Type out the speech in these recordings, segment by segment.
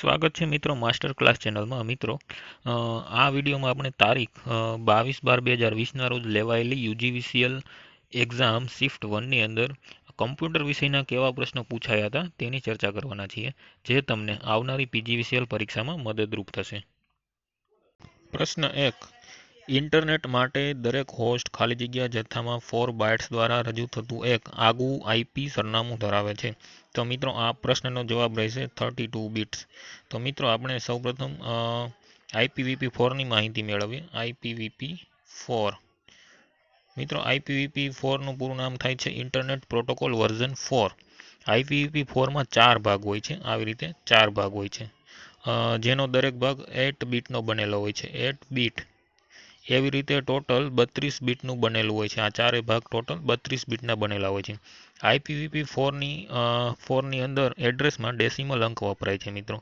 સ્વાગત છે મિત્રો માસ્ટર ક્લાસ ચેનલમાં મિત્રો આ વિડીયોમાં આપણે તારીખ 22/12/2020ના રોજ લેવાયેલી યુજીવીસીએલ એક્ઝામ શિફ્ટ 1ની અંદર કમ્પ્યુટર વિષયના કેવા પ્રશ્નો પૂછાયા હતા તેની ચર્ચા કરવાના છીએ, જે તમને આવનારી પીજીવીસીએલ પરીક્ષામાં મદદરૂપ થશે. પ્રશ્ન 1. ઇન્ટરનેટ માટે દરેક હોસ્ટ ખાલી જગ્યા જથ્થામાં 4 બાઇટ્સ દ્વારા રજૂ થતું એક આગવું આઈપી સરનામું ધરાવે છે. તો મિત્રો આ પ્રશ્નનો જવાબ રહેશે 32 બિટ્સ. તો મિત્રો આપણે સૌપ્રથમ IPv4ની માહિતી મેળવીએ. IPv4 મિત્રો IPv4નું પૂરું નામ થાય છે ઇન્ટરનેટ પ્રોટોકોલ વર્ઝન 4. IPv4માં 4 ભાગ હોય છે. આવી રીતે 4 ભાગ હોય છે, જેનો દરેક ભાગ 8 બીટનો બનેલો હોય છે. 8 બીટ. એવી રીતે ટોટલ 32 બીટનું બનેલું હોય છે. આ ચારેય ભાગ ટોટલ 32 બીટના બનેલા હોય છે. IPv4ની અંદર એડ્રેસમાં ડેસિમલ અંક વપરાય છે મિત્રો.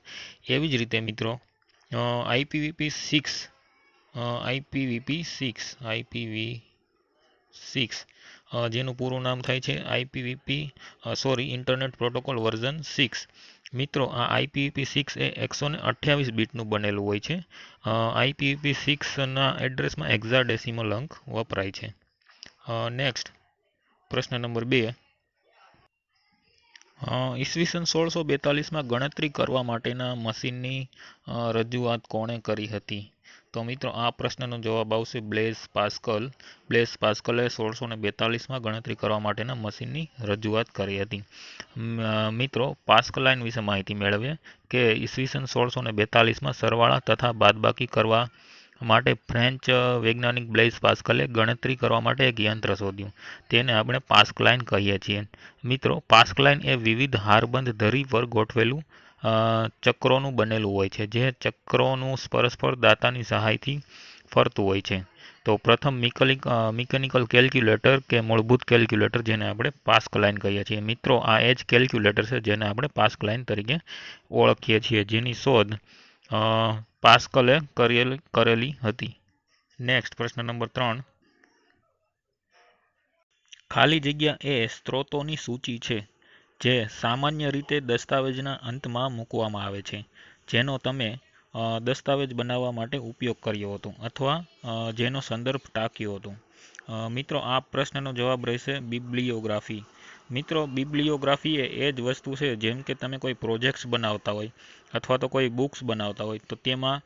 એવી જ રીતે મિત્રો IPv6 જેનું પૂરું નામ થાય છે ઇન્ટરનેટ પ્રોટોકોલ વર્ઝન 6. મિત્રો આ IPv6 એ 128 બીટનું બનેલું હોય છે. IPv6ના એડ્રેસમાં હેક્સાડેસિમલ અંક વપરાય છે. નેક્સ્ટ પ્રશ્ન નંબર 2. ઈસવીસન 1642માં ગણતરી કરવા માટેના મશીનની રજૂઆત કોણે કરી હતી? તો મિત્રો આ પ્રશ્નનો જવાબ આવશે બ્લેઝ પાસ્કલ. બ્લેઝ પાસ્કલે 1642માં ગણતરી કરવા માટેના મશીનની રજૂઆત કરી હતી. મિત્રો પાસ્કલાઇન વિશે માહિતી મેળવીએ કે ઈસવીસન 1642માં સરવાળા તથા બાદબાકી કરવા માટે ફ્રેન્ચ વૈજ્ઞાનિક બ્લેઝ પાસ્કલે ગણતરી કરવા માટે એક યંત્ર શોધ્યું. તેને આપણે પાસ્કલાઇન કહીએ છીએ. મિત્રો પાસ્કલાઇન એ વિવિધ હારબંધ ધરી પર ગોઠવેલું ચક્રોનું બનેલું હોય છે, જે ચક્રોનું પરસ્પર દાતાની સહાયથી ફરતું હોય છે. તો પ્રથમ મિકેનિકલ કેલ્ક્યુલેટર કે મૂળભૂત કેલ્ક્યુલેટર, જેને આપણે પાસ્કલાઇન કહીએ છીએ. મિત્રો આ એ જ કેલ્ક્યુલેટર છે જેને આપણે પાસ્કલાઇન તરીકે ઓળખીએ છીએ, જેની શોધ પાસ્કલે કરેલી હતી. નેક્સ્ટ પ્રશ્ન નંબર 3. ખાલી જગ્યા એ સ્ત્રોતોની સૂચિ છે જે સામાન્ય રીતે દસ્તાવેજના અંતમાં મૂકવામાં આવે છે, જેનો તમે દસ્તાવેજ બનાવવા માટે ઉપયોગ કર્યો હતો અથવા જેનો સંદર્ભ ટાંક્યો હતો. મિત્રો આ પ્રશ્નનો જવાબ રહેશે બિબ્લિયોગ્રાફી. મિત્રો બિબ્લિયોગ્રાફી એ જ વસ્તુ છે, જેમ કે તમે કોઈ પ્રોજેક્ટ્સ બનાવતા હોય અથવા તો કોઈ બુક્સ બનાવતા હોય, તો તેમાં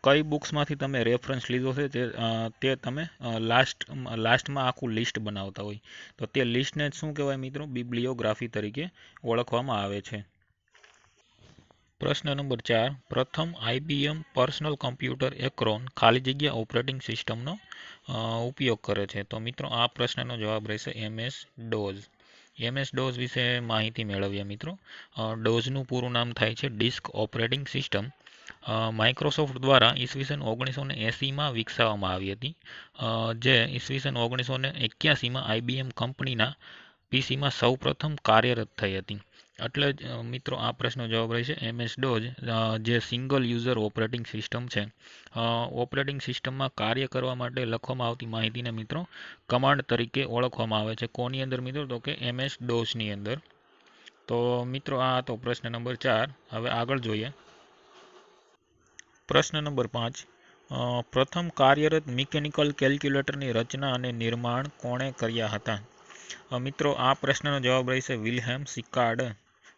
કઈ બુક્સમાંથી તમે રેફરન્સ લીધો છે તે તમે લાસ્ટમાં આખું લિસ્ટ બનાવતા હોય, તો તે લિસ્ટને શું કહેવાય મિત્રો? બિબ્લિયોગ્રાફી તરીકે ઓળખવામાં આવે છે. પ્રશ્ન નંબર 4. પ્રથમ IBM પર્સનલ કમ્પ્યુટર એક્રોન ખાલી જગ્યા ઓપરેટિંગ સિસ્ટમનો ઉપયોગ કરે છે. તો મિત્રો આ પ્રશ્નનો જવાબ રહેશે MS-DOS. MS-DOS વિશે માહિતી મેળવીએ મિત્રો. DOSનું પૂરું નામ થાય છે ડિસ્ક ઓપરેટિંગ સિસ્ટમ. માઇક્રોસોફ્ટ દ્વારા ઈસવીસન 1980માં વિકસાવવામાં આવી હતી, જે ઈસવીસન 1981માં IBM કંપનીના પીસીમાં સૌપ્રથમ કાર્યરત થઈ હતી. એટલે જ મિત્રો આ પ્રશ્નનો જવાબ રહેશે MS-DOS, જે સિંગલ યુઝર ઓપરેટિંગ સિસ્ટમ છે. ઓપરેટિંગ સિસ્ટમમાં કાર્ય કરવા માટે લખવામાં આવતી માહિતીને મિત્રો કમાન્ડ તરીકે ઓળખવામાં આવે છે. કોની અંદર મિત્રો? તો કે MS-DOSની અંદર. તો મિત્રો આ હતો પ્રશ્ન નંબર 4. હવે આગળ જોઈએ. પ્રશ્ન નંબર 5. પ્રથમ કાર્યરત મિકેનિકલ કેલ્ક્યુલેટરની રચના અને નિર્માણ કોણે કર્યા હતા? મિત્રો આ પ્રશ્નનો જવાબ રહેશે વિલ્હેમ શિકાર્ડ.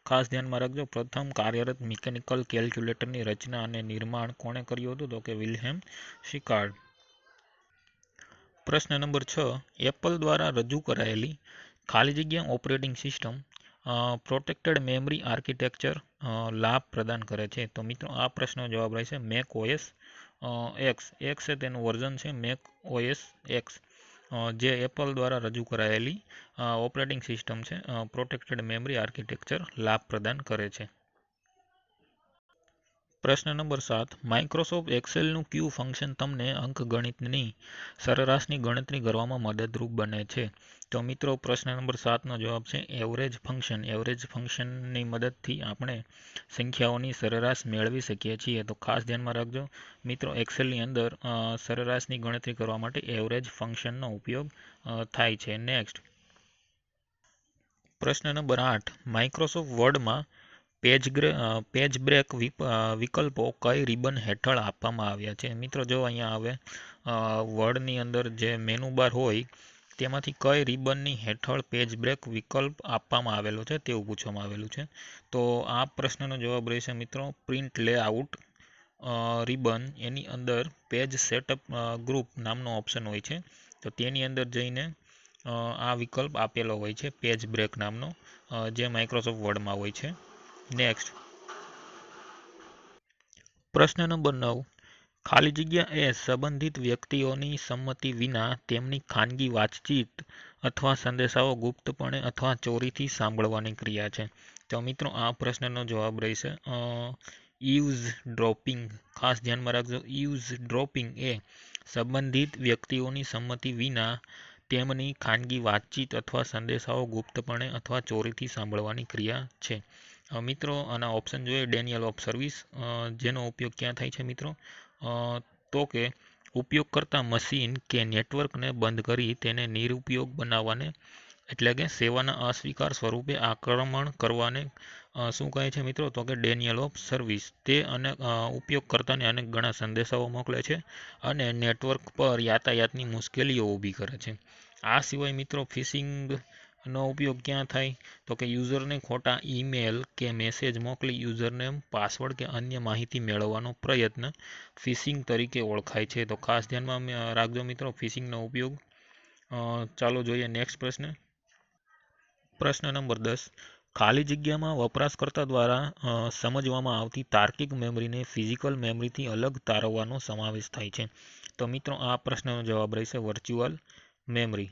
ખાસ ધ્યાનમાં રાખજો, પ્રથમ કાર્યરત મિકેનિકલ કેલ્ક્યુલેટરની રચના અને નિર્માણ કોણે કર્યું હતું? તો કે વિલ્હેમ શિકાર્ડ. પ્રશ્ન નંબર 6. એપલ દ્વારા રજૂ કરાયેલી ખાલી જગ્યા operating system protected memory architecture લાભ પ્રદાન કરે છે. તો મિત્રો આ પ્રશ્નનો જવાબ રહેશે મેક ઓએસ એક્સ. એક્સ છે તેનું વર્ઝન છે મેક ઓએસ એક્સ, જે એપલ દ્વારા રજૂ કરાયેલી ઓપરેટિંગ સિસ્ટમ છે, પ્રોટેક્ટેડ મેમરી આર્કિટેક્ચર લાભ પ્રદાન કરે છે. પ્રશ્ન નંબર 7. માઇક્રોસોફ્ટ એક્સેલનું કયું ફંક્શન તમને અંકગણિતની સરેરાશની ગણતરી કરવામાં મદદરૂપ બને છે? તો મિત્રો પ્રશ્ન નંબર 7નો જવાબ છે એવરેજ ફંક્શન. એવરેજ ફંક્શનની મદદથી આપણે સંખ્યાઓની સરેરાશ મેળવી શકીએ છીએ. તો ખાસ ધ્યાનમાં રાખજો મિત્રો, એક્સેલની અંદર સરેરાશની ગણતરી કરવા માટે એવરેજ ફંક્શનનો ઉપયોગ થાય છે. નેક્સ્ટ પ્રશ્ન નંબર 8. માઇક્રોસોફ્ટ વર્ડમાં પેજ બ્રેક વિકલ્પો કઈ રિબન હેઠળ આપવામાં આવ્યા છે? મિત્રો જો અહીંયા આવે વર્ડની અંદર જે મેનુ બાર હોય તેમાંથી કઈ રિબનની હેઠળ પેજ બ્રેક વિકલ્પ આપવામાં આવેલો છે તેવું પૂછવામાં આવેલું છે. તો આ પ્રશ્નનો જવાબ રહેશે મિત્રો પ્રિન્ટ લેઆઉટ રિબન. એની અંદર પેજ સેટઅપ ગ્રુપ નામનો ઓપ્શન હોય છે, તો તેની અંદર જઈને આ વિકલ્પ આપેલો હોય છે પેજ બ્રેક નામનો, જે માઇક્રોસોફ્ટ વર્ડમાં હોય છે. નેક્સ્ટ પ્રશ્ન નંબર 9. ખાલી જગ્યા એ સંબંધિત વ્યક્તિઓની સંમતિ વિના તેમની ખાનગી વાતચીત અથવા સંદેશાઓ ગુપ્તપણે અથવા ચોરીથી સાંભળવાની ક્રિયા છે. તો મિત્રો આ પ્રશ્નનો જવાબ રહેશે ઇવ્ઝ ડ્રોપિંગ. ખાસ ધ્યાનમાં રાખજો, ઇવ્ઝ ડ્રોપિંગ એ સંબંધિત વ્યક્તિઓની સંમતિ વિના તેમની ખાનગી વાતચીત અથવા સંદેશાઓ ગુપ્તપણે અથવા ચોરીથી સાંભળવાની ક્રિયા છે. મિત્રો આના ઓપ્શન જોઈએ. ડેનિયલ ઓફ સર્વિસ, જેનો ઉપયોગ ક્યાં થાય છે મિત્રો? તો કે ઉપયોગ કરતા મશીન કે નેટવર્કને બંધ કરી તેને નિરુપયોગ બનાવવાને, એટલે કે સેવાના અસ્વીકાર સ્વરૂપે આક્રમણ કરવાને શું કહે છે મિત્રો? તો કે ડેનિયલ ઓફ સર્વિસ. તે અને ઉપયોગકર્તાને અનેક ઘણા સંદેશાઓ મોકલે છે અને નેટવર્ક પર યાતાયાતની મુશ્કેલીઓ ઊભી કરે છે. આ સિવાય મિત્રો ફિશિંગ નો ઉપયોગ ક્યાં થાય? તો કે યુઝરને ખોટા ઈમેલ કે મેસેજ મોકલી યુઝરનેમ, પાસવર્ડ કે અન્ય માહિતી મેળવવાનો પ્રયત્ન ફિશિંગ તરીકે ઓળખાય છે. તો ખાસ ધ્યાનમાં રાખજો મિત્રો ફિશિંગનો ઉપયોગ. ચાલો જોઈએ નેક્સ્ટ પ્રશ્ન. પ્રશ્ન નંબર 10. ખાલી જગ્યામાં વપરાશકર્તા દ્વારા સમજવામાં આવતી તાર્કિક મેમરીને ફિઝિકલ મેમરીથી અલગ તારવવાનો સમાવેશ થાય છે. તો મિત્રો આ પ્રશ્નનો જવાબ રહેશે વર્ચ્યુઅલ મેમરી.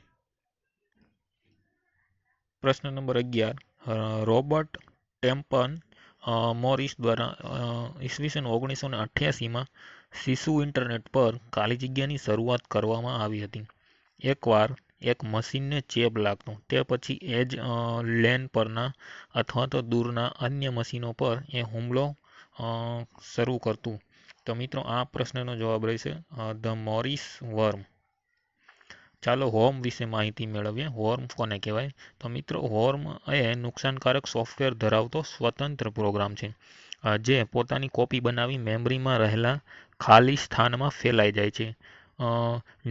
પ્રશ્ન નંબર 11. રોબર્ટ ટેમ્પન મોરિસ દ્વારા ઈસવીસન 1988માં શિશુ ઇન્ટરનેટ પર ખાલી જગ્યાની શરૂઆત કરવામાં આવી હતી. એકવાર એક મશીનને ચેપ લાગતો, તે પછી એ જ લેન પરના અથવા તો દૂરના અન્ય મશીનો પર એ હુમલો શરૂ કરતું. તો મિત્રો આ પ્રશ્નનો જવાબ રહેશે ધ મોરિસ વર્મ. ચાલો હોર્મ વિશે માહિતી મેળવીએ. હોર્મ કોને કહેવાય? તો મિત્રો હોર્મ એ નુકસાનકારક સોફ્ટવેર ધરાવતો સ્વતંત્ર પ્રોગ્રામ છે, જે પોતાની કોપી બનાવી મેમરીમાં રહેલા ખાલી સ્થાનમાં ફેલાઈ જાય છે.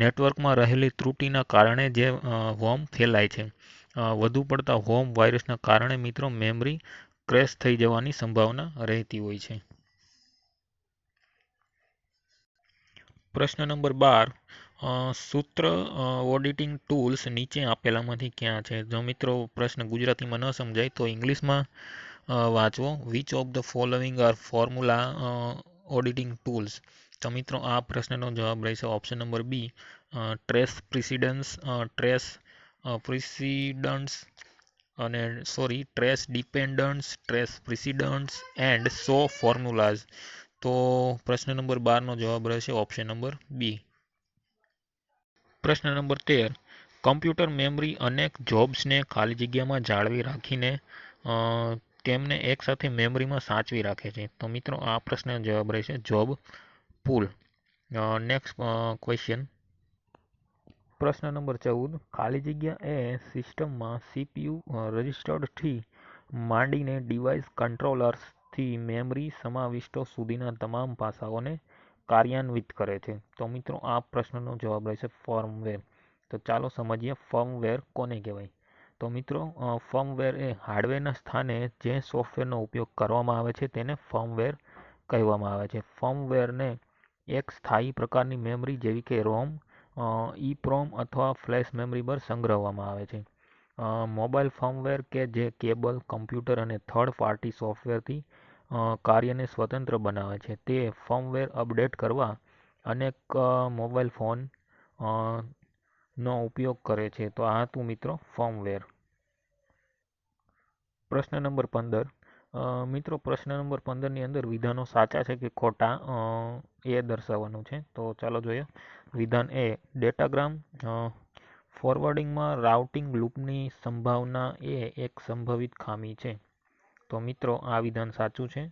નેટવર્કમાં રહેલી ત્રુટિના કારણે જે હોર્મ ફેલાય છે. વધુ પડતા હોર્મ વાયરસના કારણે મિત્રો મેમરી ક્રેશ થઈ જવાની સંભાવના રહેતી હોય છે. પ્રશ્ન નંબર 12. સૂત્ર ઓડિટિંગ ટૂલ્સ નીચે આપેલામાંથી ક્યાં છે? જો મિત્રો પ્રશ્ન ગુજરાતીમાં ન સમજાય તો ઇંગ્લિશમાં વાંચવો. Which of the following are formula auditing tools? તો મિત્રો આ પ્રશ્નનો જવાબ રહેશે option number B, trace precedents અને trace dependents, trace precedents and show formulas. તો પ્રશ્ન નંબર 12નો જવાબ રહેશે ઓપ્શન નંબર બી. પ્રશ્ન નંબર 13. કમ્પ્યુટર મેમરી અનેક જોબ્સને ખાલી જગ્યામાં જાળવી રાખીને તેમને એકસાથે મેમરીમાં સાચવી રાખે છે. તો મિત્રો આ પ્રશ્નનો જવાબ રહેશે જોબ પૂલ. Next question. પ્રશ્ન નંબર 14. ખાલી જગ્યા એ સિસ્ટમમાં સીપીયુ રજિસ્ટર્સથી માંડીને ડિવાઇસ કંટ્રોલર્સથી મેમરી સમાવિષ્ટો સુધીના તમામ પાસાઓને કાર્યાન્વિત કરે છે. તો મિત્રો આ પ્રશ્નનો જવાબ રહેશે ફર્મવેર. તો ચાલો સમજીએ ફર્મવેર કોને કહેવાય. તો મિત્રો ફર્મવેર એ હાર્ડવેરના સ્થાને જે સોફ્ટવેરનો ઉપયોગ કરવામાં આવે છે તેને ફર્મવેર કહેવામાં આવે છે. ફર્મવેરને એક સ્થાયી પ્રકારની મેમરી જેવી કે રોમ, ઈપ્રોમ અથવા ફ્લેશ મેમરી પર સંગ્રહવામાં આવે છે. મોબાઈલ ફર્મવેર કે જે કેબલ, કમ્પ્યુટર અને થર્ડ પાર્ટી સોફ્ટવેરથી કાર્યને સ્વતંત્ર બનાવે છે. તે ફર્મવેર અપડેટ કરવા અનેક મોબાઈલ ફોન નો ઉપયોગ કરે છે. તો આ હતું મિત્રો ફર્મવેર. પ્રશ્ન નંબર 15. મિત્રો પ્રશ્ન નંબર 15ની અંદર વિધાનો સાચા છે કે ખોટા એ દર્શાવવાનું છે. તો ચાલો જોઈએ. વિધાન એ, ડેટાગ્રામ ફોરવર્ડિંગમાં રાઉટિંગ લૂપની સંભાવના એ એક સંભવિત ખામી છે. તો મિત્રો આ વિધાન સાચું છે.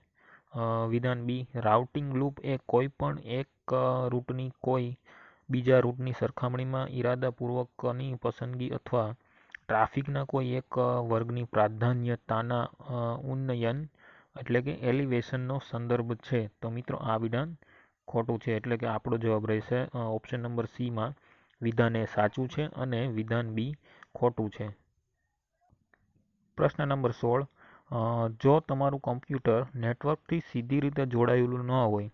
વિધાન બી, રાઉટિંગ લૂપ એ કોઈ પણ એક રૂટની કોઈ બીજા રૂટની સરખામણીમાં ઇરાદાપૂર્વકની પસંદગી અથવા ટ્રાફિકના કોઈ એક વર્ગની પ્રાધાન્યતાના ઉન્નયન એટલે કે એલિવેશનનો સંદર્ભ છે. તો મિત્રો આ વિધાન ખોટું છે, એટલે કે આપણો જવાબ રહેશે ઓપ્શન નંબર સીમાં વિધાન એ સાચું છે અને વિધાન બી ખોટું છે. પ્રશ્ન નંબર 16, જો તમારું કમ્પ્યુટર નેટવર્કથી સીધી રીતે જોડાયેલું ન હોય,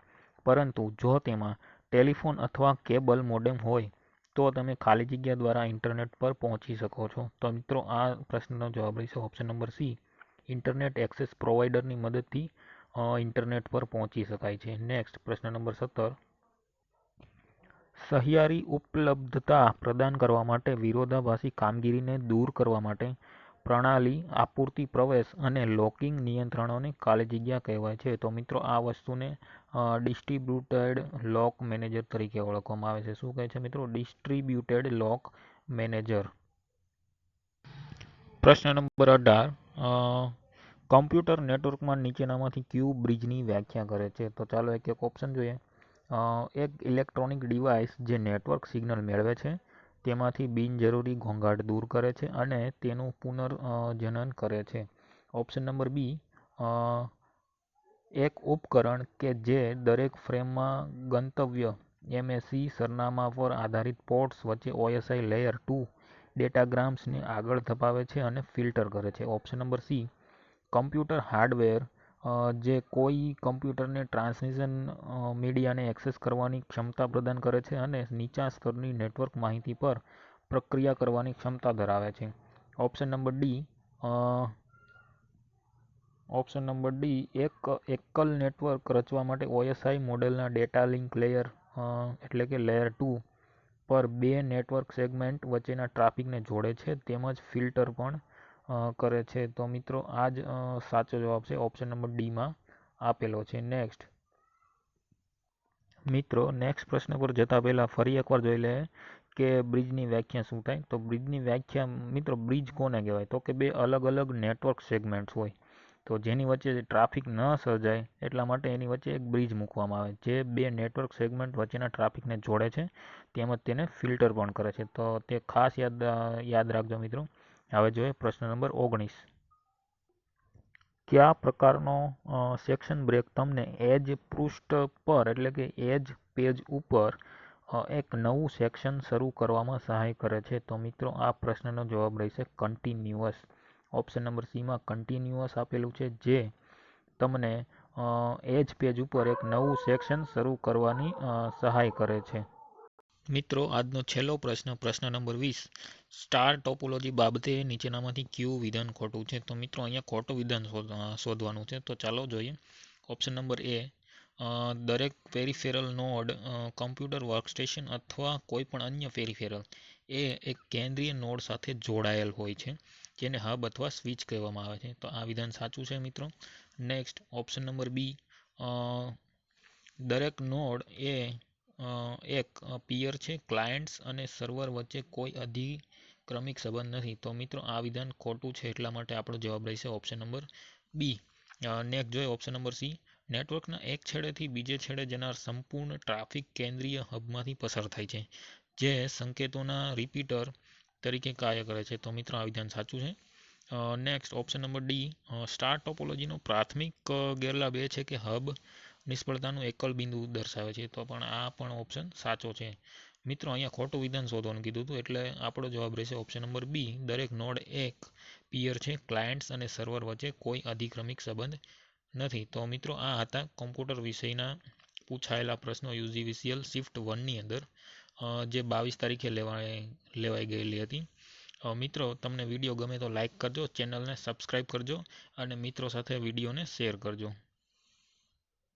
પરંતુ જો તેમાં ટેલિફોન અથવા કેબલ મોડેમ હોય, તો તમે ખાલી જગ્યા દ્વારા ઇન્ટરનેટ પર પહોંચી શકો છો. તો મિત્રો આ પ્રશ્નનો જવાબ રહેશે option number C, internet access પ્રોવાઈડરની મદદથી ઇન્ટરનેટ પર પહોંચી શકાય છે. નેક્સ્ટ પ્રશ્ન નંબર 17, સહિયારી ઉપલબ્ધતા પ્રદાન કરવા માટે વિરોધાભાસી કામગીરીને દૂર કરવા માટે પ્રણાલી આપૂર્તિ પ્રવેશ અને લોકિંગ નિયંત્રણોને ખાલી જગ્યા કહેવાય છે. તો મિત્રો આ વસ્તુને ડિસ્ટ્રીબ્યુટેડ લોક મેનેજર તરીકે ઓળખવામાં આવે છે. શું કહે છે મિત્રો? ડિસ્ટ્રીબ્યુટેડ લોક મેનેજર. પ્રશ્ન નંબર 18, કમ્પ્યુટર નેટવર્કમાં નીચેનામાંથી કયું બ્રિજની વ્યાખ્યા કરે છે? તો ચાલો એક એક ઓપ્શન જોઈએ. એક ઇલેક્ટ્રોનિક ડિવાઇસ જે નેટવર્ક સિગ્નલ મેળવે છે, તેમાંથી બિનજરૂરી ઘોંઘાટ દૂર કરે છે અને તેનું પુનર્જનન કરે છે. ઓપ્શન નંબર બી, એક ઉપકરણ કે જે દરેક ફ્રેમમાં ગંતવ્ય એમએસઈ સરનામા પર આધારિત પોર્ટ્સ વચ્ચે ઓએસઆઈ લેયર 2 ડેટાગ્રામ્સને આગળ ધપાવે છે અને ફિલ્ટર કરે છે. Option number C, computer hardware જે કોઈ કમ્પ્યુટરને ટ્રાન્સમિશન મીડિયાને એક્સેસ કરવાની ક્ષમતા પ્રદાન કરે છે અને નીચા સ્તરની નેટવર્ક માહિતી પર પ્રક્રિયા કરવાની ક્ષમતા ધરાવે છે. ઓપ્શન નંબર ડી, એક એકલ નેટવર્ક રચવા માટે ઓએસઆઈ મોડેલના ડેટા લિંક લેયર એટલે કે લેયર 2 પર બે નેટવર્ક સેગમેન્ટ વચ્ચેના ટ્રાફિકને જોડે છે તેમજ ફિલ્ટર પણ કરે છે. તો મિત્રો આ જ સાચો જવાબ છે, ઓપ્શન નંબર ડીમાં આપેલો છે. નેક્સ્ટ મિત્રો, નેક્સ્ટ પ્રશ્ન પર જતા પહેલા ફરી એકવાર જોઈ લે કે બ્રિજની વ્યાખ્યા શું થાય. તો બ્રિજની વ્યાખ્યા મિત્રો, બ્રિજ કોને કહેવાય? તો કે બે અલગ અલગ નેટવર્ક સેગમેન્ટ્સ હોય, તો જેની વચ્ચે ટ્રાફિક ન સર્જાય એટલા માટે એની વચ્ચે એક બ્રિજ મૂકવામાં આવે જે બે નેટવર્ક સેગમેન્ટ વચ્ચેના ટ્રાફિકને જોડે છે તેમજ તેને ફિલ્ટર પણ કરે છે. તો તે ખાસ યાદ રાખજો મિત્રો. હવે જોઈએ પ્રશ્ન નંબર 19, કયા પ્રકારનો સેક્શન બ્રેક તમને એજ પૃષ્ઠ પર એટલે કે એજ પેજ ઉપર એક નવું સેક્શન શરૂ કરવામાં સહાય કરે છે? તો મિત્રો આ પ્રશ્નનો જવાબ રહેશે કન્ટિન્યુઅસ. ઓપ્શન નંબર સીમાં કન્ટિન્યુઅસ આપેલું છે જે તમને એજ પેજ ઉપર એક નવું સેક્શન શરૂ કરવાની સહાય કરે છે. મિત્રો આજનો છેલ્લો પ્રશ્ન, પ્રશ્ન નંબર 20, સ્ટાર ટોપોલોજી બાબતે નીચેનામાંથી કયું વિધાન ખોટું છે? તો મિત્રો અહીંયા ખોટું વિધાન શોધવાનું છે. તો ચાલો જોઈએ. ઓપ્શન નંબર એ, દરેક પેરિફેરલ નોડ કમ્પ્યુટર વર્કસ્ટેશન અથવા કોઈપણ અન્ય પેરિફેરલ એ એક કેન્દ્રીય નોડ સાથે જોડાયેલ હોય છે, જેને હબ અથવા સ્વિચ કહેવામાં આવે છે. તો આ વિધાન સાચું છે મિત્રો. નેક્સ્ટ ઓપ્શન નંબર બી, દરેક નોડ એ એક પિયર છે, ક્લાયન્ટ્સ અને સર્વર વચ્ચે કોઈ અધિક્રમિક સંબંધ નથી. તો મિત્રો આ વિધાન ખોટું છે, એટલા માટે આપણો જવાબ રહેશે ઓપ્શન નંબર બી. નેક્સ્ટ જોઈએ ઓપ્શન નંબર સી, નેટવર્કના એક છેડેથી બીજે છેડે જનાર સંપૂર્ણ ટ્રાફિક કેન્દ્રીય હબમાંથી પસાર થાય છે, જે સંકેતોના રિપીટર તરીકે કાર્ય કરે છે. તો મિત્રો આ વિધાન સાચું છે. Next option number D, star ટોપોલોજીનો પ્રાથમિક ગેરલાભ એ છે કે હબ નિષ્ફળતાનું એકલ બિંદુ દર્શાવે છે. તો પણ આ પણ ઓપ્શન સાચો છે. મિત્રો અહીંયા ખોટું વિધાન શોધવાનું કીધું હતું, એટલે આપણો જવાબ રહેશે ઓપ્શન નંબર બી, દરેક નોડ એક પિયર છે, ક્લાયન્ટ્સ અને સર્વર વચ્ચે કોઈ અધિક્રમિક સંબંધ નથી. તો મિત્રો આ હતા કોમ્પ્યુટર વિષયના પૂછાયેલા પ્રશ્નો યુજીવીસીએલ શિફ્ટ 1ની અંદર, જે 22 તારીખે લેવાઈ ગયેલી હતી. મિત્રો તમને વિડીયો ગમે તો લાઇક કરજો, ચેનલને સબસ્ક્રાઈબ કરજો અને મિત્રો સાથે વિડીયોને શેર કરજો.